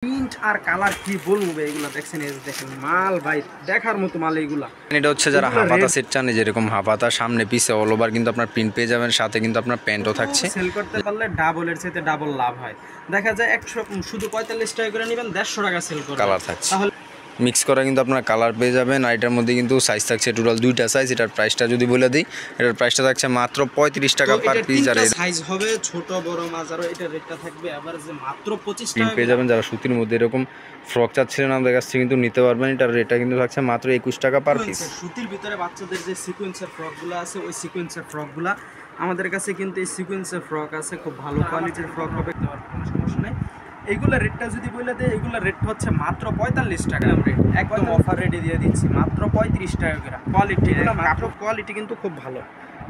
Print আর colour কি বলবো এগুলা দেখছেন, এই দেখেন মাল ভাই দেখার মতো মাল এইগুলা। এটা হচ্ছে যারা হাফাতা সেট চান, যেরকম হাফাতা সামনে পিছে অল ওভার কিন্তু আপনার প্রিন্ট পেয়ে যাবেন, সাথে কিন্তু আপনার প্যান্টও থাকছে। সেল করতে পারলে ডাবলের চাইতে ডাবল লাভ হয়। দেখা যায় 100 শুধু 45 টাকা করে নেবেন, 150 টাকা সেল করবেন। কালার থাকছে তাহলে মিক্স করা কিন্তু আপনার কালার পেয়ে যাবেন। আর এটার মধ্যে কিন্তু সাইজ থাকছে টোটাল 2টা সাইজ। এটার প্রাইসটা যদি বলে দিই, এটার প্রাইসটা থাকছে মাত্র 35 টাকা পার পিস। আর এর সাইজ হবে ছোট বড় মাঝারো, এটা রেটটা থাকবে এভারেজে মাত্র 25 প্রিন্ট টাকা পেয়ে যাবেন। যারা সুতির মধ্যে এরকম ফ্রক চাচ্ছিলেন আমাদের কাছ থেকে কিন্তু নিতে পারবেন। এটার রেটটা কিন্তু থাকছে মাত্র 21 টাকা পার পিস। সুতির ভিতরে বাচ্চাদের যে সিকোয়েন্সের ফ্রকগুলো আছে, ওই সিকোয়েন্সের ফ্রকগুলো আমাদের কাছে কিন্তু এই সিকোয়েন্সের ফ্রক আছে, খুব ভালো কোয়ালিটির ফ্রক হবে, কোনো সমস্যা নেই। এইগুলা রেটটা যদি বলে দেয়, এগুলা রেট হচ্ছে মাত্র 45 টাকা রেট, একদম অফার রেটে দিয়ে দিচ্ছি মাত্র 35 টাকা করে। কোয়ালিটি কাপড় কোয়ালিটি কিন্তু খুব ভালো,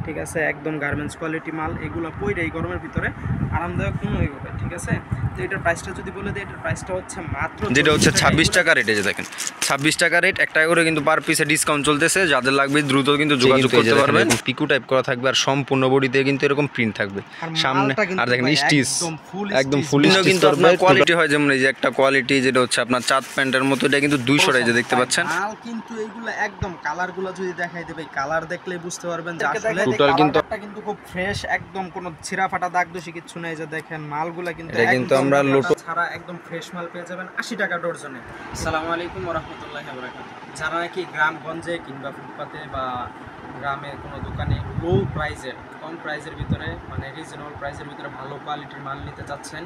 ঠিক আছে, একদম গার্মেন্টস কোয়ালিটি মাল। এগুলো পইরে এই গরমের ভিতরে আরামদায়ক কোনো হবে, ঠিক আছে। তো এটার প্রাইসটা যদি বলে দেয়, এটার প্রাইসটা হচ্ছে মাত্র, যেটা হচ্ছে 26 টাকা রেট। এই যে দেখেন 26 টাকা রেট, 1 টাকা করে কিন্তু পার পিসে ডিসকাউন্ট চলতেছে। যাদের লাগবে দ্রুত কিন্তু যোগাযোগ করতে পারবেন। পিকু টাইপ করা থাকবে আর সম্পূর্ণ বডিতে কিন্তু এরকম প্রিন্ট থাকবে সামনে। আর দেখেন স্টিচ একদম ফুল স্টিচ কিন্তু আপনার কোয়ালিটি হয়, যেমন এই যে একটা কোয়ালিটি যেটা হচ্ছে আপনার চাঁদ প্যান্টের মতো, এটা কিন্তু 200 টাকা, যে দেখতে পাচ্ছেন। মাল কিন্তু এইগুলো একদম কালারগুলো যদি দেখাই দেবে, কালার দেখলে বুঝতে পারবেন যে আসলে টোটাল কিন্তু খুব ফ্রেশ, একদম কোনো ছিঁড়া ফাটা দাগ দোষী কিছু নাই। যে দেখেন মালগুলা কিন্তু এটা কিন্তু আমরা লোটো ছাড়া একদম ফ্রেশ মাল পেয়ে যাবেন 80 টাকা ডজনে। আসসালামু আলাইকুম ওয়া রাহমাতুল্লাহি ওয়া বারাকাতুহু। যারা নাকি গ্রামগঞ্জে কিংবা ফুটপাতে বা গ্রামের কোনো দোকানে লো প্রাইজের, কম প্রাইজের ভিতরে, মানে রিজনেবল প্রাইসের ভিতরে ভালো কোয়ালিটির মাল নিতে চাচ্ছেন,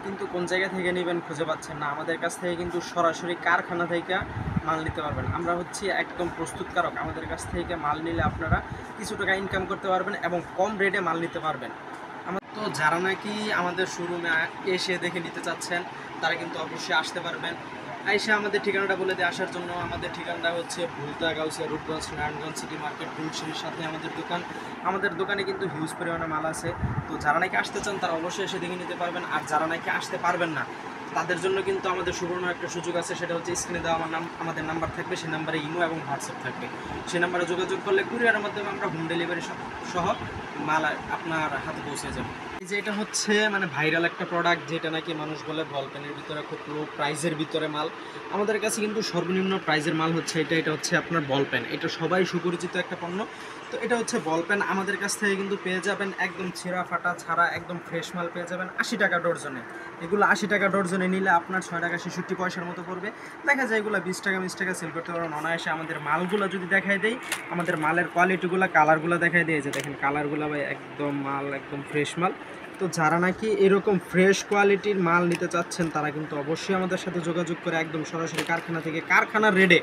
কিন্তু কোন জায়গা থেকে নেবেন খুঁজে পাচ্ছেন না, আমাদের কাছ থেকে কিন্তু সরাসরি কারখানা থেকে মাল নিতে পারবেন। আমরা হচ্ছি একদম প্রস্তুতকারক। আমাদের কাছ থেকে মাল নিলে আপনারা কিছু টাকা ইনকাম করতে পারবেন এবং কম রেটে মাল নিতে পারবেন। তো যারা নাকি আমাদের শোরুমে এসে দেখে নিতে চাচ্ছেন, তারা কিন্তু অবশ্যই আসতে পারবেন। আইসা আমাদের ঠিকানাটা বলে দিয়ে আসার জন্য, আমাদের ঠিকানাটা হচ্ছে ভুলতা, গাউসিয়া, রূপগঞ্জ, নারায়ণগঞ্জ সিটি মার্কেট, গুলশানের সাথে আমাদের দোকান। আমাদের দোকানে কিন্তু হিউজ পরিমাণে মাল আছে। তো যারা নাকি আসতে চান, তারা অবশ্যই এসে দেখে নিতে পারবেন। আর যারা নাকি আসতে পারবেন না, তাদের জন্য কিন্তু আমাদের সুবর্ণ একটা সুযোগ আছে। সেটা হচ্ছে স্ক্রিনে দেওয়া আমাদের নাম্বার থাকবে, সেই নাম্বারে ইমো এবং হোয়াটসঅ্যাপ থাকবে। সেই নাম্বারে যোগাযোগ করলে কুরিয়ারের মাধ্যমে আমরা হোম ডেলিভারি সহ মাল আপনার হাতে পৌঁছে যাবে। এই যে এটা হচ্ছে মানে ভাইরাল একটা প্রোডাক্ট, যেটা নাকি মানুষ বলে বল পেনের ভিতরে খুব লো প্রাইজের ভিতরে মাল। আমাদের কাছে কিন্তু সর্বনিম্ন প্রাইজের মাল হচ্ছে এটা হচ্ছে আপনার বল পেন। এটা সবাই সুপরিচিত একটা পণ্য। তো এটা হচ্ছে বল পেন, আমাদের কাছ থেকে কিন্তু পেয়ে যাবেন একদম ছেঁড়া ফাটা ছাড়া একদম ফ্রেশ মাল পেয়ে যাবেন 80 টাকা ডজনে। এগুলো 80 টাকা ডজনে নিলে আপনার 6 টাকা 66 পয়সার মতো পড়বে। দেখা যায় এগুলো 20 টাকা 20 টাকা সেল করতে পারবেন অনায়াসে। আমাদের মালগুলো যদি দেখাই দেই, আমাদের মালের কোয়ালিটিগুলো, কালারগুলো দেখাই দেয়, যে দেখেন কালারগুলো ভাই একদম মাল, একদম ফ্রেশ মাল। তো যারা নাকি এরকম ফ্রেশ কোয়ালিটির মাল নিতে চাচ্ছেন, তারা কিন্তু অবশ্যই আমাদের সাথে যোগাযোগ করে একদম সরাসরি কারখানা থেকে কারখানার রেটে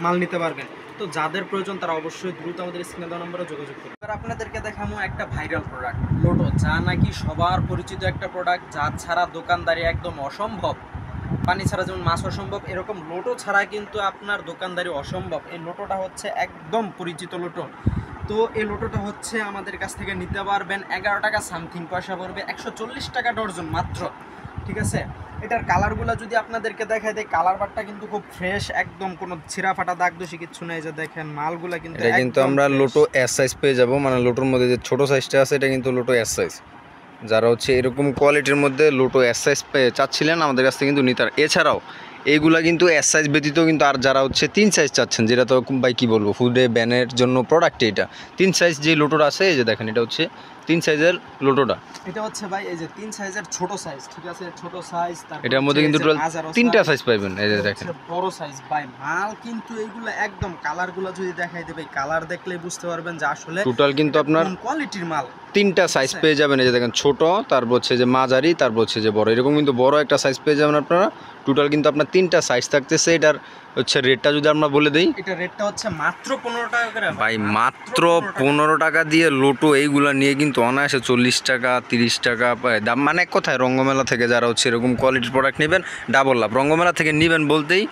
মাল নিতে পারবেন। তো যাদের প্রয়োজন তারা অবশ্যই দ্রুত আমাদের স্ক্রিনে দেওয়া নম্বরে যোগাযোগ করুন। এবার আপনাদেরকে দেখাবো একটা ভাইরাল প্রোডাক্ট, লোটো, যা নাকি সবার পরিচিত একটা প্রোডাক্ট, যা ছাড়া দোকানদারি একদম অসম্ভব। পানি ছাড়া যেমন মাছ অসম্ভব, এরকম লোটো ছাড়া কিন্তু আপনার দোকানদারি অসম্ভব। এই লোটোটা হচ্ছে একদম পরিচিত লোটো। তো এই লোটোটা হচ্ছে আমাদের কাছ থেকে নিতে পারবেন 11 টাকা সামথিং পয়সা পড়বে, 140 টাকা ডজন মাত্র, ঠিক আছে। এটার কালারগুলো যদি আপনাদেরকে দেখায় দেয়, কালার বারটা কিন্তু খুব ফ্রেশ, একদম কোনো ছিঁড়া ফাটা দাগ দোষী কিচ্ছু নেই। যে দেখেন মালগুলা কিন্তু এটা কিন্তু আমরা লোটো এস সাইজ পেয়ে যাব, মানে লোটোর মধ্যে যে ছোট সাইজটা আছে এটা কিন্তু লোটো এস সাইজ। যারা হচ্ছে এরকম কোয়ালিটির মধ্যে লোটো এস সাইজ চাচ্ছিলেন, আমাদের কাছ থেকে কিন্তু নিতে। এছাড়াও এইগুলা কিন্তু এস সাইজ ব্যতীত কিন্তু আর যারা হচ্ছে 3 সাইজ চাচ্ছেন, যেটা তো ভাই কী বলবো, ফুডে ব্যানের জন্য প্রোডাক্ট এটা 3 সাইজ যে লোটোটা আছে, এই যে দেখেন এটা হচ্ছে 3 সাইজের লোটোটা। এটা হচ্ছে ভাই এই যে 3 সাইজের ছোট সাইজ, ঠিক আছে, ছোট সাইজ। এটার মধ্যে কিন্তু টোটাল 3টা সাইজ পাবেন। এই যে দেখেন বড় সাইজ ভাই মাল কিন্তু এইগুলো একদম কালারগুলো যদি দেখাই দেবে, কালার দেখলে বুঝতে পারবেন যে আসলে টোটাল কিন্তু আপনার কোয়ালিটির মাল। 3টা সাইজ পেয়ে যাবেন। এই যে দেখেন ছোট, তারপর হচ্ছে যে মাঝারি, তারপর হচ্ছে যে বড়, এরকম কিন্তু বড় একটা সাইজ পেয়ে যাবেন আপনারা। টোটাল কিন্তু আপনার 3টা সাইজ থাকতেছে। এটার হচ্ছে রেটটা যদি আমরা বলে দিই, এটা রেটটা হচ্ছে মাত্র 15 টাকা করে ভাই, মাত্র 15 টাকা দিয়ে লোটো এইগুলা নিয়ে কিন্তু অনায়াসে 40 টাকা 30 টাকা দাম। মানে কোথায় রঙ্গমেলা থেকে যারা হচ্ছে এরকম কোয়ালিটির প্রোডাক্ট নেবেন, ডাবল লাভ। রঙ্গমেলা থেকে নেবেন বলতেই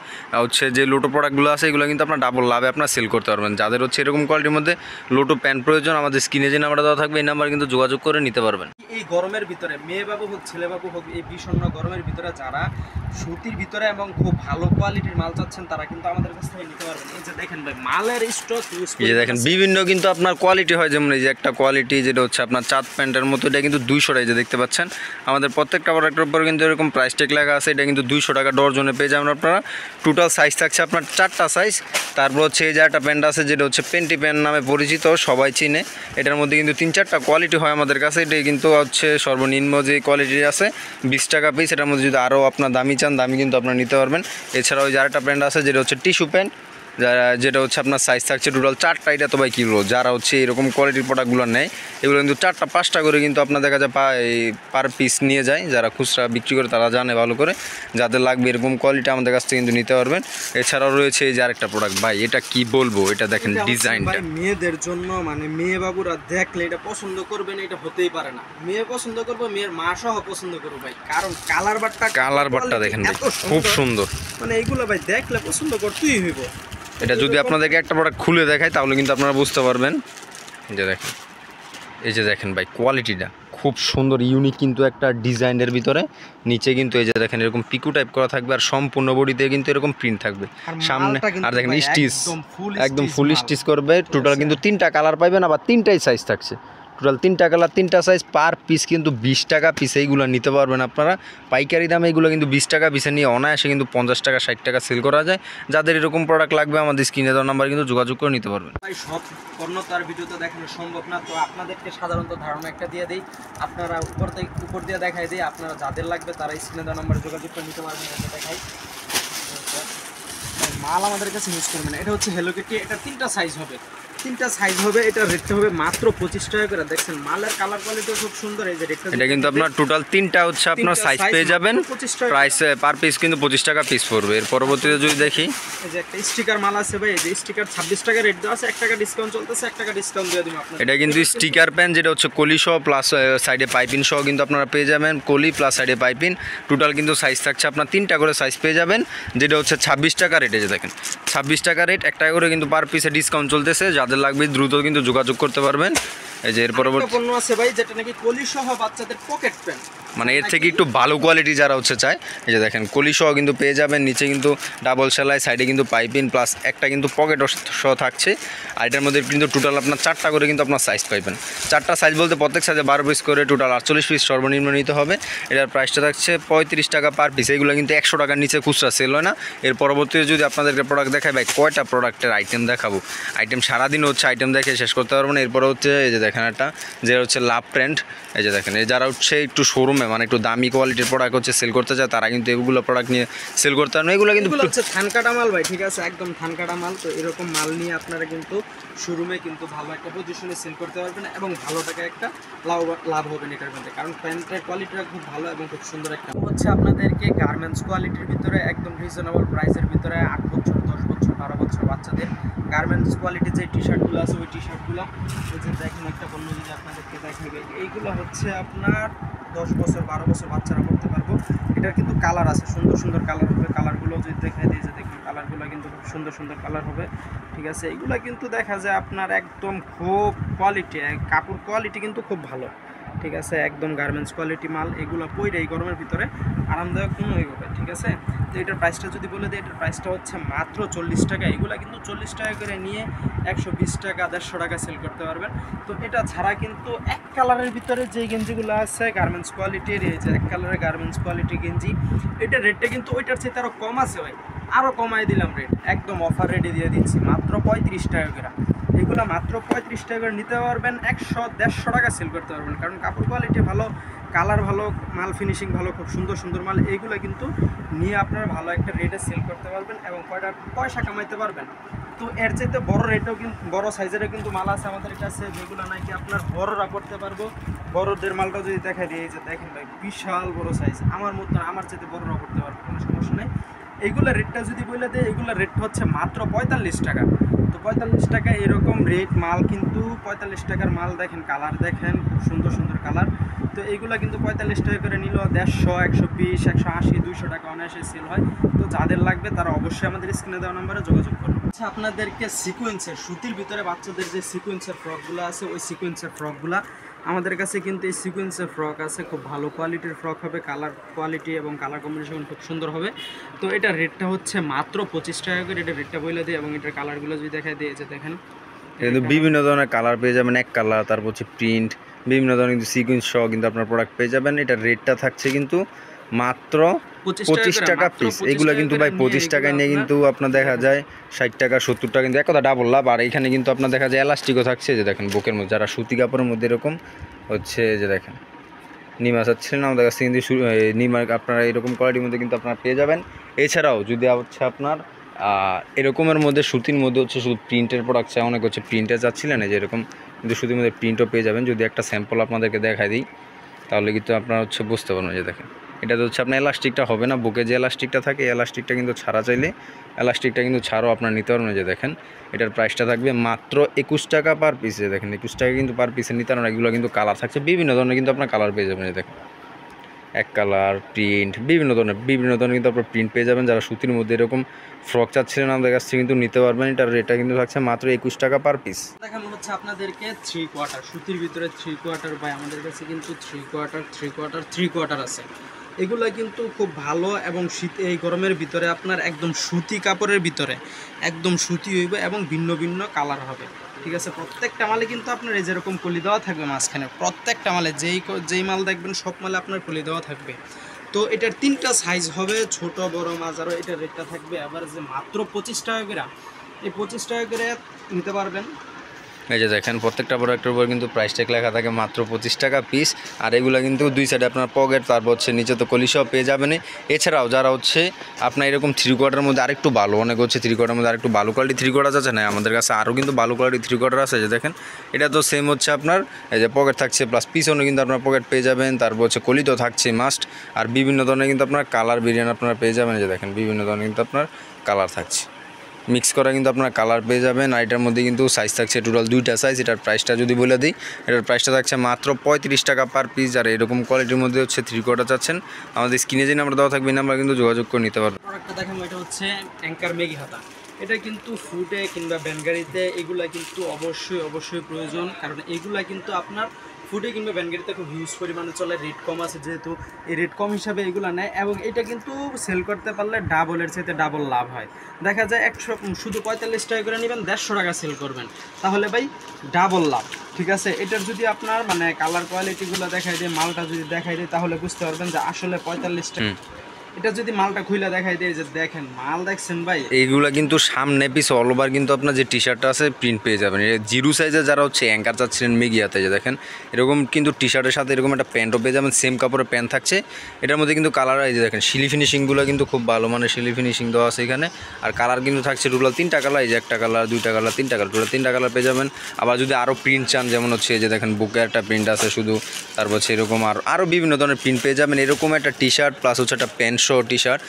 হচ্ছে যে লোটো প্রোডাক্টগুলো আছে, এগুলো কিন্তু আপনার ডাবল লাভে আপনার সেল করতে পারবেন। যাদের হচ্ছে এরকম কোয়ালিটির মধ্যে লোটো প্যান্ট প্রয়োজন, আমাদের স্ক্রিনে যে নাম্বারটা দেওয়া থাকবে এই নাম্বার কিন্তু যোগাযোগ করে নিতে পারবেন। এই গরমের ভিতরে মেয়ে বাবু হোক ছেলে বাবু হোক, এই বিষণ্ণ গরমের ভিতরে যারা স্যুট সুতির ভিতরে এবং খুব ভালো কোয়ালিটির মাল চাচ্ছেন তারা কিন্তু আমাদের কাছ থেকে নিতে পারবেন। এই যে দেখেন ভাই মালের স্টক এই যে দেখেন বিভিন্ন কিন্তু আপনার কোয়ালিটি হয়, যেমন এই যে একটা কোয়ালিটি যেটা হচ্ছে আপনার চাঁদ প্যান্টের মতো, এটা কিন্তু 200 টাকা, যে দেখতে পাচ্ছেন আমাদের প্রত্যেকটা প্রোডাক্টের উপর কিন্তু এরকম প্রাইস ট্যাগ লেখা আছে। এটা কিন্তু 200 টাকা ডর্জনে পেয়ে যাবেন আপনারা। টোটাল সাইজ থাকছে আপনার 4টা সাইজ। তারপর হচ্ছে এই যে একটা প্যান্ট আছে যেটা হচ্ছে পেন্টি প্যান্ট নামে পরিচিত, সবাই চিনে। এটার মধ্যে কিন্তু 3-4টা কোয়ালিটি হয় আমাদের কাছে। এটা কিন্তু হচ্ছে সর্বনিম্ন যে কোয়ালিটি আছে 20 টাকা পিস। এটার মধ্যে যদি আরও আপনার দামি চান দামি কিন্তু আপনারা নিতে পারবেন। এছাড়াও ওই যে আরেকটা প্যান্ট আছে যেটা হচ্ছে টিস্যু প্যান্ট, যেটা হচ্ছে আপনার সাইজ থাকছে টোটাল 4টা। এটা তো ভাই কিলো যারা হচ্ছে এরকম কোয়ালিটির প্রোডাক্টগুলো নেয় এগুলো কিন্তু 4টা 5টা করে কিন্তু আপনার দেখা যায় পার পিস নিয়ে যায়। যারা খুচরা বিক্রি করে তারা জানে ভালো করে, যাদের লাগবে এরকম কোয়ালিটি আমাদের কাছ থেকে কিন্তু নিতে পারবেন। এছাড়াও রয়েছে এই যে আরেকটা প্রোডাক্ট, ভাই এটা কি বলবো, এটা দেখেন ডিজাইনটা মেয়েদের জন্য, মানে মেয়ে বাবুরা দেখলে এটা পছন্দ করবে না, এটা হতেই পারে না। মেয়ে পছন্দ করবে, মেয়ের মা সহ পছন্দ করবে ভাই, কারণ কালার বারটা দেখেন ভাই খুব সুন্দর। মানে এইগুলো ভাই দেখলে পছন্দ করতেই হইব। এটা যদি আপনাদেরকে একটা প্রোডাক্ট খুলে দেখায় তাহলে কিন্তু আপনারা বুঝতে পারবেন। এই যে দেখেন ভাই কোয়ালিটিটা খুব সুন্দর, ইউনিক কিন্তু একটা ডিজাইনের ভিতরে। নিচে কিন্তু এই যে দেখেন এরকম পিকু টাইপ করা থাকবে, আর সম্পূর্ণ বডিতে কিন্তু এরকম প্রিন্ট থাকবে সামনে। আর দেখেন স্টিচ একদম ফুল স্টিচ করবে। টোটাল কিন্তু 3টা কালার পাইবেন, আবার 3টাই সাইজ থাকছে। টোটাল 3টা কালার 3টা সাইজ, পার পিস কিন্তু 20 টাকা পিস এইগুলো নিতে পারবেন আপনারা। পাইকারি দামে এগুলো কিন্তু 20 টাকা পিসে নিয়ে অনায়াসে কিন্তু 50 টাকা 60 টাকা সেল করা যায়। যাদের এরকম প্রোডাক্ট লাগবে আমাদের স্ক্রিনে দেওয়া নাম্বার কিন্তু যোগাযোগ করে নিতে পারবেন। ভাই সব পণ্য তার ভিডিওতে দেখানো সম্ভব না, তো আপনাদেরকে সাধারণত ধারণা একটা দিয়ে দিই, আপনারা উপর দিয়ে দেখাই দিই। আপনারা যাদের লাগবে তারা স্ক্রিনে দেওয়া নাম্বারে যোগাযোগ করে নিতে পারবেন। দেখাই মাল আমাদের কাছে ইউজ করবেন। এটা হচ্ছে হ্যালো কিটি, এটা 3টা সাইজ হবে, 3টা সাইজ হবে। এটা রেটটা হবে মাত্র 25 টাকা করে। দেখছেন মালের কালার কোয়ালিটি খুব সুন্দর। এই যে এটা কিন্তু আপনার টোটাল 3টা হচ্ছে আপনার সাইজ পেয়ে যাবেন। প্রাইস পার পিস কিন্তু 25 টাকা পিস পড়বে। এর পরবর্তীতে যদি দেখি এই যে একটা স্টিকার মাল আছে ভাই, এই যে স্টিকার 26 টাকা রেট দেওয়া আছে, 1 টাকা ডিসকাউন্ট চলতেছে, 1 টাকা ডিসকাউন্ট দিয়ে দিই আপনাদের। এটা কিন্তু স্টিকার পেন, যেটা হচ্ছে কলি সহ প্লাস সাইডে পাইপিং সহ কিন্তু আপনারা পেয়ে যাবেন। কলি প্লাস সাইডে পাইপিং, টোটাল কিন্তু সাইজ থাকছে আপনার 3টা করে সাইজ পেয়ে যাবেন, যেটা হচ্ছে 26 টাকা রেটে। যে দেখেন 26 টাকা রেট, 1 টাকা করে কিন্তু পার পিসে ডিসকাউন্ট চলতেছে। যাদের লাগবে দ্রুত কিন্তু যোগাযোগ করতে পারবেন। এই যে এর পরবর্তী পণ্য আছে ভাই যেটা নাকি কলি সহ বাচ্চাদের পকেট পেন, মানে এর থেকে একটু ভালো কোয়ালিটি যারা হচ্ছে চায়। এই যে দেখেন কলি সহ কিন্তু পেয়ে যাবেন। নিচে কিন্তু ডাবল সেলাই, সাইডে কিন্তু পাইপিং প্লাস একটা কিন্তু পকেট সহ থাকছে। আর এটার মধ্যে কিন্তু টোটাল আপনার 4টা করে কিন্তু আপনার সাইজ পাইবেন। 4টা সাইজ বলতে প্রত্যেক সাইজে 12 পিস করে টোটাল 48 পিস সর্বনিম্ন নিতে হবে। এটার প্রাইসটা থাকছে 35 টাকা পার পিস। এগুলো কিন্তু 100 টাকার নিচে খুচরা সেল হয় না। এর পরবর্তীতে যদি আপনাদেরকে প্রোডাক্ট দেখায় ভাই, কয়টা প্রোডাক্টের আইটেম দেখাবো, আইটেম সারাদিন হচ্ছে আইটেম দেখে শেষ করতে পারবো না। এরপরে হচ্ছে এই যে দেখেন একটা যেটা হচ্ছে লাভ ট্রেন্ড। এই যে দেখেন এই যারা হচ্ছে একটু শোরুমে মানে একটু দামি কোয়ালিটির প্রোডাক্ট হচ্ছে সেল করতে চায় তারা কিন্তু এগুলো প্রোডাক্ট নিয়ে সেল করতে পারেন। এগুলো কিন্তু হচ্ছে ধানকাটা মাল ভাই, ঠিক আছে, একদম ধানকাটা মাল। তো এরকম মাল নিয়ে আপনারা কিন্তু শোরুমে কিন্তু ভালো একটা পজিশনে সেল করতে পারবেন এবং ভালো টাকা একটা লাভ হবে এটার মধ্যে, কারণ প্যান্টের কোয়ালিটিটা খুব ভালো এবং খুব সুন্দর একটা হচ্ছে। আপনাদেরকে গার্মেন্টস কোয়ালিটির ভিতরে একদম রিজনেবল প্রাইসের ভিতরে 8 বছর 10 বছর 12 বছর বাচ্চাদের গার্মেন্টস কোয়ালিটির যে টি শার্টগুলো আছে ওই টি শার্টগুলো এই যে দেখেন একটা পণ্য যদি আপনাদেরকে দেখাবে, এইগুলো হচ্ছে আপনার 10 বছর 12 বছর বাচ্চারা পড়তে পারবো। এটার কিন্তু কালার আছে, সুন্দর সুন্দর কালার হবে। কালারগুলো যদি দেখাই দিই যে দেখুন কালারগুলো কিন্তু খুব সুন্দর সুন্দর কালার হবে, ঠিক আছে। এইগুলো কিন্তু দেখা যায় আপনার একদম খুব কোয়ালিটি, কাপড় কোয়ালিটি কিন্তু খুব ভালো, ঠিক আছে, একদম গার্মেন্টস কোয়ালিটি মাল। এগুলো পরে এই গরমের ভিতরে আরামদায়ক কোনো হবে, ঠিক আছে। তো এটার প্রাইসটা যদি বলে দিই, এটার প্রাইসটা হচ্ছে মাত্র 40 টাকা। এগুলো কিন্তু 40 টাকা করে নিয়ে 120 টাকা 150 টাকা সেল করতে পারবেন। তো এটা ছাড়া কিন্তু এক কালারের ভিতরে যে গেঞ্জিগুলো আছে গার্মেন্টস কোয়ালিটির, এই যে এক কালারের গার্মেন্টস কোয়ালিটি গেঞ্জি, এটার রেটটা কিন্তু ওইটার চেয়ে আরও কম আছে ভাই, আরও কমাই দিলাম রেট, একদম অফার রেটে দিয়ে দিচ্ছি মাত্র 35 টাকা করে। এগুলো মাত্র 35 টাকা করে নিতে পারবেন, 100-150 টাকা সেল করতে পারবেন, কারণ কাপড় কোয়ালিটি ভালো, কালার ভালো, মাল ফিনিশিং ভালো, খুব সুন্দর সুন্দর মাল। এইগুলো কিন্তু নিয়ে আপনারা ভালো একটা রেটে সেল করতে পারবেন এবং কয়টা পয়সা কামাইতে পারবেন। তো এর চাইতে বড় রেটও কিন্তু বড় সাইজেরও কিন্তু মাল আছে আমাদের কাছে, যেগুলো নাকি আপনার বড়রা করতে পারবো। বড়দের মালটা যদি দেখা দিই, এই যে দেখেন ভাই বিশাল বড় সাইজ, আমার মতো আমার চাইতে বড়রা করতে পারবো, কোনো সমস্যা নেই। এইগুলোর রেটটা যদি বলে দেয়, এগুলোর রেট হচ্ছে মাত্র 45 টাকা। তো 45 টাকা এরকম রেট মাল, কিন্তু 45 টাকার মাল দেখেন, কালার দেখেন খুব সুন্দর সুন্দর কালার। তো এইগুলা কিন্তু 45 টাকা করে নিল 150, 120, 180, 200 টাকা অনায়াসে সেল হয়। তো যাদের লাগবে তারা অবশ্যই আমাদের স্ক্রিনে দেওয়া নম্বরে যোগাযোগ করুন। আচ্ছা, আপনাদেরকে সিকোয়েন্সের সুতির ভিতরে বাচ্চাদের যে সিকোয়েন্সের ফ্রকগুলো আছে, ওই সিকোয়েন্সের ফ্রকগুলা আমাদের কাছে কিন্তু এই সিকোয়েন্সের ফ্রক আছে, খুব ভালো কোয়ালিটির ফ্রক হবে, কালার কোয়ালিটি এবং কালার কম্বিনেশন খুব সুন্দর হবে। তো এটার রেটটা হচ্ছে মাত্র 25 টাকা করে, এটা রেটটা বলে দিই এবং এটার কালারগুলো যদি দেখায় দিয়ে যে দেখেন কিন্তু বিভিন্ন ধরনের কালার পেয়ে যাবেন, এক কালার, তারপর হচ্ছে প্রিন্ট, বিভিন্ন ধরনের কিন্তু সিকুয়েন্স সহ কিন্তু আপনার প্রোডাক্ট পেয়ে যাবেন। এটার রেটটা থাকছে কিন্তু মাত্র 25 টাকা পিস। এগুলো কিন্তু ভাই 25 টাকায় নিয়ে কিন্তু আপনার দেখা যায় 60 টাকা 70 টাকা, কিন্তু এক কথা ডাবল লাভ। আর এখানে কিন্তু আপনার দেখা যায় এলাস্টিকও থাকছে, যে দেখেন বুকের মধ্যে যারা সুতি কাপড়ের মধ্যে এরকম হচ্ছে যে দেখেন নিমা চাচ্ছিলেন আমাদের কাছে কিন্তু নিমার আপনারা এরকম কোয়ালিটির মধ্যে কিন্তু আপনারা পেয়ে যাবেন। এছাড়াও যদি হচ্ছে আপনার এরকমের মধ্যে সুতির মধ্যে হচ্ছে শুধু প্রিন্টের প্রোডাক্ট চাই, অনেক হচ্ছে প্রিন্টে চাচ্ছিলেন, যে এরকম কিন্তু সুতির মধ্যে প্রিন্টও পেয়ে যাবেন। যদি একটা স্যাম্পল আপনাদেরকে দেখাই দিই তাহলে কিন্তু আপনারা হচ্ছে বুঝতে পারবেন। যে দেখেন এটাতে হচ্ছে আপনার এলাস্টিকটা হবে না, বুকে যে এলাস্টিকটা থাকে এই এলাস্টিকটা কিন্তু ছাড়া চাইলে এলাস্টিকটা কিন্তু ছাড়ও আপনার নিতে পারবেন। যে দেখেন এটার প্রাইসটা থাকবে মাত্র 21 টাকা পার পিসে। দেখেন 21 টাকা কিন্তু পার পিসে নিতে পারবেন। এগুলো কিন্তু কালার থাকছে বিভিন্ন ধরনের, কিন্তু আপনার কালার পেয়ে যাবেন। যে দেখেন এক কালার, প্রিন্ট, বিভিন্ন ধরনের কিন্তু আপনার প্রিন্ট পেয়ে যাবেন। যারা সুতির মধ্যে এরকম ফ্রক চাচ্ছিলেন আমাদের কাছ থেকে কিন্তু নিতে পারবেন। এটার রেটটা কিন্তু থাকছে মাত্র 21 টাকা পার পিস। দেখানো হচ্ছে আপনাদেরকে 3 কোয়ার্টার সুতির ভিতরে 3 কোয়ার্টার ভাই, আমাদের কাছে কিন্তু 3 কোয়ার্টার আছে। এগুলা কিন্তু খুব ভালো এবং শীত এই গরমের ভিতরে আপনার একদম সুতি কাপড়ের ভিতরে একদম সুতি হইবে এবং ভিন্ন ভিন্ন কালার হবে। ঠিক আছে, প্রত্যেকটা মালে কিন্তু আপনার এই যেরকম কলি দেওয়া থাকবে মাঝখানে, প্রত্যেকটা মালে যেই মাল দেখবেন সব মালে আপনার কলি দেওয়া থাকবে। তো এটার 3টা সাইজ হবে, ছোট বড় মাঝারো। এটার রেটটা থাকবে অ্যাভারেজে মাত্র 25 টাকা করে। এই 25 টাকা করে নিতে পারবেন। এই যে দেখেন প্রত্যেকটা প্রোডাক্টের উপর কিন্তু প্রাইস ট্যাগ লেখা থাকে মাত্র 25 টাকা পিস। আর এগুলো কিন্তু দুই সাইডে আপনার পকেট, তারপর হচ্ছে নিচে তো কলিশাও পেয়ে যাবেন। এছাড়াও যারা হচ্ছে আপনার এরকম 3 কোয়ার্টারের মধ্যে আরেকটু ভালো, অনেক হচ্ছে 3 কোয়ার্টারের মধ্যে আরেকটু ভালো কোয়ালিটি 3 কোয়ার্টার আছে না, আমাদের কাছে আরও কিন্তু ভালো কোয়ালিটি 3 কোয়ার্টার আছে। যে দেখেন এটা তো সেম হচ্ছে আপনার এই যে পকেট থাকছে প্লাস পিছনে কিন্তু আপনার পকেট পেয়ে যাবেন, তারপর হচ্ছে কলি তো থাকছে মাস্ট। আর বিভিন্ন ধরনের কিন্তু আপনার কালার ভেরিয়েন্ট আপনারা পেয়ে যাবেন। যে দেখেন বিভিন্ন ধরনের কিন্তু আপনার কালার থাকছে, মিক্স করা কিন্তু আপনারা কালার পেয়ে যাবেন। আর এটার মধ্যে কিন্তু সাইজ থাকছে টোটাল 2টা সাইজ। এটার প্রাইসটা যদি বলে দিই, এটার প্রাইসটা থাকছে মাত্র 35 টাকা পার পিস। আর এরকম কোয়ালিটির মধ্যে হচ্ছে 3 কোয়ার্টার চাচ্ছেন, আমাদের স্ক্রিনে যে নাম্বার দেওয়া থাকবে এই নাম্বার কিন্তু যোগাযোগ করে নিতে পারবেন। প্রোডাক্টটা দেখেন, এটা হচ্ছে অ্যাঙ্কার মেগি হাতা। এটা কিন্তু ফুটে কিংবা ব্যানগাড়িতে এগুলা কিন্তু অবশ্যই প্রয়োজন, কারণ এগুলা কিন্তু আপনার ফুটে কিংবা ব্যানগাড়িতে খুব হিউজ পরিমাণে চলে। রেট কম আছে যেহেতু, এই রেট কম হিসাবে এগুলো নেয় এবং এটা কিন্তু সেল করতে পারলে ডাবলের চাইতে ডাবল লাভ হয়। দেখা যায় শুধু 45 টাকা করে নেবেন, 150 টাকা সেল করবেন, তাহলে ভাই ডাবল লাভ। ঠিক আছে, এটার যদি আপনার মানে কালার কোয়ালিটিগুলো দেখাই দেয়, মালটা যদি দেখাই দেয়, তাহলে বুঝতে পারবেন যে আসলে 45 টাকা। এটা যদি মালটা খুইলা দেখাই দেয়, যে দেখেন মাল দেখছেন ভাই, এইগুলা কিন্তু সামনে পিছে অল ওভার কিন্তু আপনার যে টি শার্টটা আছে প্রিন্ট পেয়ে যাবেন। জিরো সাইজে যারা হচ্ছে অ্যাঙ্কার চাচ্ছিলেন মেগিয়াতে, যে দেখেন এরকম কিন্তু টি শার্টের সাথে এরকম একটা প্যান্টও পেয়ে যাবেন, সেম কাপড়ের প্যান্ট থাকছে। এটার মধ্যে কিন্তু কালার, এই যে দেখেন শিলি ফিনিশিংগুলো কিন্তু খুব ভালো মানে শিলি ফিনিশিং দেওয়া আছে এখানে। আর কালার কিন্তু থাকছে টোটাল 3টা কালার, এই যে একটা কালার, 2টা কালার, 3টা কালার, টোটাল 3টা কালার পেয়ে যাবেন। আবার যদি আরও প্রিন্ট চান, যেমন হচ্ছে এই যে দেখেন বুকে একটা প্রিন্ট আছে শুধু, তারপর হচ্ছে এরকম আরও বিভিন্ন ধরনের প্রিন্ট পেয়ে যাবেন। এরকম একটা টি শার্ট প্লাস হচ্ছে একটা প্যান্ট সহ টি শার্ট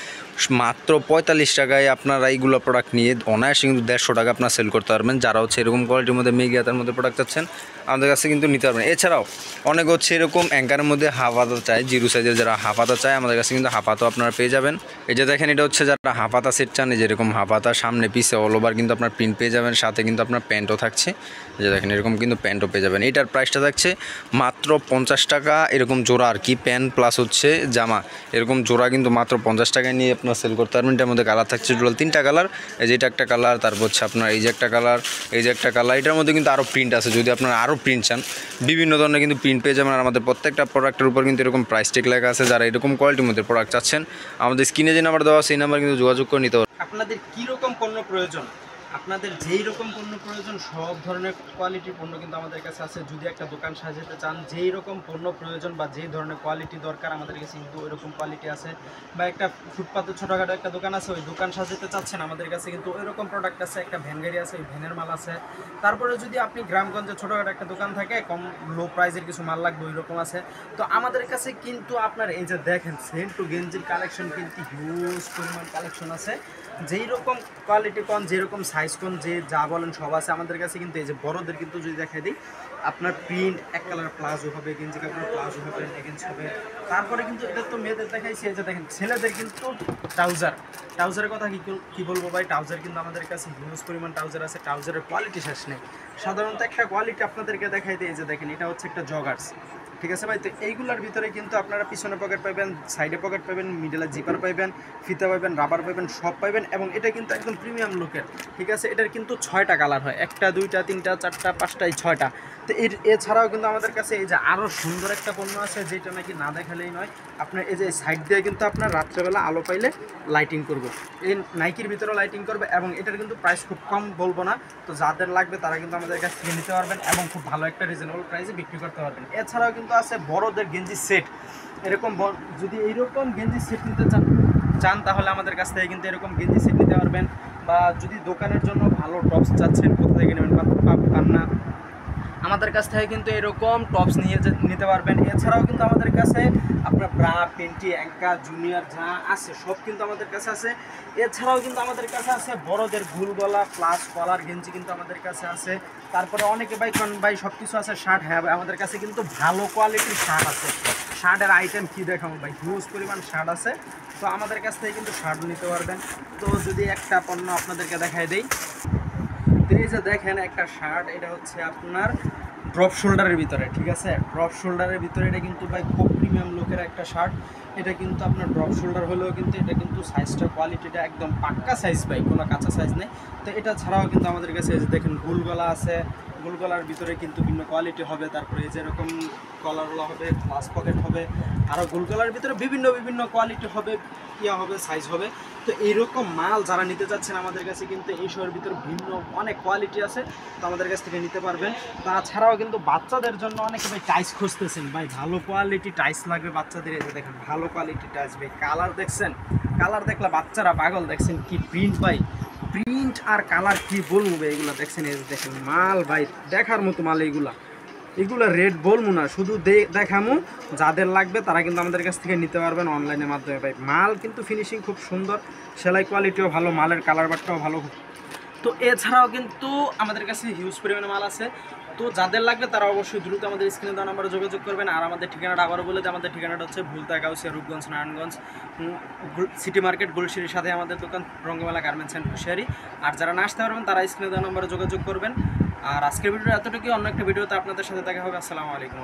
মাত্র 45 টাকায় আপনারা এইগুলো প্রোডাক্ট নিয়ে অনায়াসে কিন্তু 150 টাকা আপনার সেল করতে পারবেন। যারা হচ্ছে এরকম কোয়ালিটির মধ্যে মেগিয়াতার মধ্যে প্রোডাক্ট চাচ্ছেন আমাদের কাছে কিন্তু নিতে পারবেন। এছাড়াও অনেক হচ্ছে এরকম অ্যাঙ্কারের মধ্যে হাফ হাতা চায়, জিরো সাইজের যারা হাফ হাতা চায় আমাদের কাছে কিন্তু হাফ হাতাও আপনারা পেয়ে যাবেন। এই যে দেখেন এটা হচ্ছে যারা হাফ হাতা সেট চান, যেরকম হাফ হাতা সামনে পিছে অল ওভার কিন্তু আপনার প্রিন্ট পেয়ে যাবেন, সাথে কিন্তু আপনার প্যান্টও থাকছে। যে দেখেন এরকম কিন্তু প্যান্টও পেয়ে যাবেন। এটার প্রাইসটা থাকছে মাত্র 50 টাকা, এরকম জোড়া আর কি, প্যান্ট প্লাস হচ্ছে জামা এরকম জোড়া কিন্তু মাত্র 50 টাকায় নিয়ে আপনার সেল করতে পারবেন। এটার মধ্যে কালার থাকছে টোটাল 3টা কালার, এই যে এটা একটা কালার, তারপর হচ্ছে আপনার এই যে একটা কালার, এই যে একটা কালার। এটার মধ্যে কিন্তু আরও প্রিন্ট আছে, যদি আপনারা আরও প্রিন্ট চান বিভিন্ন ধরনের কিন্তু প্রিন্ট পেয়ে যাবেন। আর আমাদের প্রত্যেকটা প্রোডাক্টের উপর কিন্তু এরকম প্রাইস ট্যাগ লেখা আছে। যারা এরকম কোয়ালিটির মধ্যে প্রোডাক্ট চাচ্ছেন আমাদের স্ক্রিনে যে নাম্বার দেওয়া সেই নাম্বার কিন্তু যোগাযোগ করে নিতে পারবেন। আপনাদের কীরকম পণ্য প্রয়োজন, আপনাদের যেই রকম পণ্য প্রয়োজন সব ধরনের কোয়ালিটির পণ্য কিন্তু আমাদের কাছে আছে। যদি একটা দোকান সাজাতে চান, যেই রকম পণ্য প্রয়োজন বা যেই ধরনের কোয়ালিটি দরকার আমাদের কাছে কিন্তু ওই রকম কোয়ালিটি আছে। বা একটা ফুটপাতে ছোটোখাটো একটা দোকান আছে, ওই দোকান সাজাতে চাচ্ছেন, আমাদের কাছে কিন্তু ওই রকম প্রোডাক্ট আছে। একটা ভ্যান গাড়ি আছে, ওই ভ্যানের মাল আছে। তারপরে যদি আপনি গ্রামগঞ্জে ছোটোখাটো একটা দোকান থাকে, কম লো প্রাইসের কিছু মাল লাগবে, ওই রকম আছে। তো আমাদের কাছে কিন্তু আপনার এই যে দেখেন সেন্ট টু গেঞ্জির কালেকশন কিন্তু হিউজ পরিমাণ কালেকশন আছে। যেই রকম কোয়ালিটি কোন, যেরকম সাইজ কোন, যে যা বলেন সব আছে আমাদের কাছে। কিন্তু এই যে বড়দের কিন্তু যদি দেখাই দিই, আপনার প্রিন্ট এক কালার প্লাজো হবে, গেঞ্জি কাপড়ের প্লাজো হবে, লেগিংস হবে। তারপরে কিন্তু এটা তো মেয়েদের দেখাইছে, এই যে দেখেন ছেলেদের কিন্তু ট্রাউজারের কথা কি বলবো ভাই, ট্রাউজার কিন্তু আমাদের কাছে হিউজ পরিমাণ ট্রাউজার আছে, ট্রাউজারের কোয়ালিটি শেষ নেই। সাধারণত একটা কোয়ালিটি আপনাদেরকে দেখাই দিই, এই যে দেখেন এটা হচ্ছে একটা জগার্স, ঠিক আছে ভাই। তো এইগুলোর ভিতরে কিন্তু আপনারা পিছনে পকেট পাবেন, সাইডে পকেট পাবেন, মিডলে জিপার পাবেন, ফিতা পাবেন, রাবার পাবেন, সব পাবেন। এবং এটা কিন্তু একদম প্রিমিয়াম লুকের, ঠিক আছে। এটার কিন্তু 6টা কালার হয়, 1টা 2টা 3টা 4টা 5টা 6টা। তো এছাড়াও কিন্তু আমাদের কাছে এই যে আরও সুন্দর একটা পণ্য আছে, যেটা নাকি না দেখালেই নয়। আপনার এই যে সাইড দিয়ে কিন্তু আপনার রাত্রেবেলা আলো পাইলে লাইটিং করবে, এই নাইকির ভিতরেও লাইটিং করবে। এবং এটার কিন্তু প্রাইস খুব কম বলবো না, তো যাদের লাগবে তারা কিন্তু আমাদের কাছ থেকে নিতে পারবেন এবং খুব ভালো একটা রিজনেবল প্রাইসে বিক্রি করতে পারবেন। এছাড়াও কিন্তু আছে বড়দের গেঞ্জি সেট, এরকম যদি এইরকম গেঞ্জি সেট নিতে চান তাহলে আমাদের কাছ থেকে কিন্তু এরকম গেঞ্জি সেট নিতে পারবেন। বা যদি দোকানের জন্য ভালো টপস চাচ্ছেন, কোথা থেকে নেবেন পান না, আমাদের কাছ থেকে কিন্তু এরকম টপস নিতে পারবেন। এছাড়াও কিন্তু আমাদের কাছে আপনার ব্রা, পেন্টি, অ্যাঙ্কা, জুনিয়র যা আছে সব কিন্তু আমাদের কাছে আছে। এছাড়াও কিন্তু আমাদের কাছে আছে বড়দের গোল গলা প্লাস কলার গেঞ্জি কিন্তু আমাদের কাছে আছে। তারপরে অনেকে ভাই সব কিছু আছে, শার্ট, হ্যাঁ আমাদের কাছে কিন্তু ভালো কোয়ালিটির শার্ট আছে। শার্টের আইটেম কী দেখাবো ভাই, হিউজ পরিমাণ শার্ট আছে। তো আমাদের কাছ থেকে কিন্তু শার্ট নিতে পারবেন। তো যদি একটা পণ্য আপনাদেরকে দেখাই দেই, এই যে দেখেন একটা শার্ট, এটা হচ্ছে আপনার ড্রপ শোল্ডারের ভিতরে, ঠিক আছে। ড্রপ শোল্ডারের ভিতরে এটা কিন্তু ভাই খুব প্রিমিয়াম লুকের একটা শার্ট। এটা কিন্তু আপনার ড্রপ শোল্ডার হলেও কিন্তু এটা কিন্তু সাইজটা, কোয়ালিটিটা একদম পাক্কা সাইজ ভাই, কোনো কাঁচা সাইজ নেই। তো এটা ছাড়াও কিন্তু আমাদের কাছে এই যে দেখেন গোলগলা আছে, গোলগলার ভিতরে কিন্তু ভিন্ন কোয়ালিটি হবে। তারপরে এই যেরকম কলারওয়ালা হবে, গ্লাস পকেট হবে, আরও গোলগলার ভিতরে বিভিন্ন কোয়ালিটি হবে, ইয়া হবে, সাইজ হবে। তো এইরকম মাল যারা নিতে চাচ্ছেন আমাদের কাছে কিন্তু এইসবের ভিতরে ভিন্ন অনেক কোয়ালিটি আছে, তো আমাদের কাছ থেকে নিতে পারবেন। তাছাড়াও কিন্তু বাচ্চাদের জন্য অনেকে ভাই টাইস খুঁজতেছেন, ভাই ভালো কোয়ালিটি টাইস লাগবে বাচ্চাদের। এই যে দেখেন ভালো কোয়ালিটি টাইস ভাই, কালার দেখছেন, কালার দেখলে বাচ্চারা পাগল। দেখছেন কি প্রিন্ট ভাই, প্রিন্ট আর কালার কি বলবো ভাই, এগুলো দেখছেন, এই যে দেখেন মাল ভাই দেখার মতো মাল। এগুলো রেট বলবো না, শুধু দেখামো। যাদের লাগবে তারা কিন্তু আমাদের কাছ থেকে নিতে পারবেন অনলাইনের মাধ্যমে ভাই। মাল কিন্তু ফিনিশিং খুব সুন্দর, সেলাই কোয়ালিটিও ভালো, মালের কালার বারটাও ভালো। তো এছাড়াও কিন্তু আমাদের কাছে হিউজ পরিমাণে মাল আছে। তো যাদের লাগবে তারা অবশ্যই দ্রুত আমাদের স্ক্রিনে দেওয়া নাম্বারে যোগাযোগ করবেন। আর আমাদের ঠিকানাটা আবারও বলে দিই, আমাদের ঠিকানাটা হচ্ছে ভুলতা, গাউসিয়া, রূপগঞ্জ, নারায়ণগঞ্জ, সিটি মার্কেট, গুলশিরির সাথে আমাদের দোকান রঙ্গমেলা গার্মেন্টস অ্যান্ড হুঁশিয়ারি। আর যারা না আসতে পারবেন তারা স্ক্রিনে দেওয়া নাম্বারে যোগাযোগ করবেন। আর আজকের ভিডিওটা এতটুকুই, অন্য একটা ভিডিওতে আপনাদের সাথে দেখা হবে। আসসালামু আলাইকুম।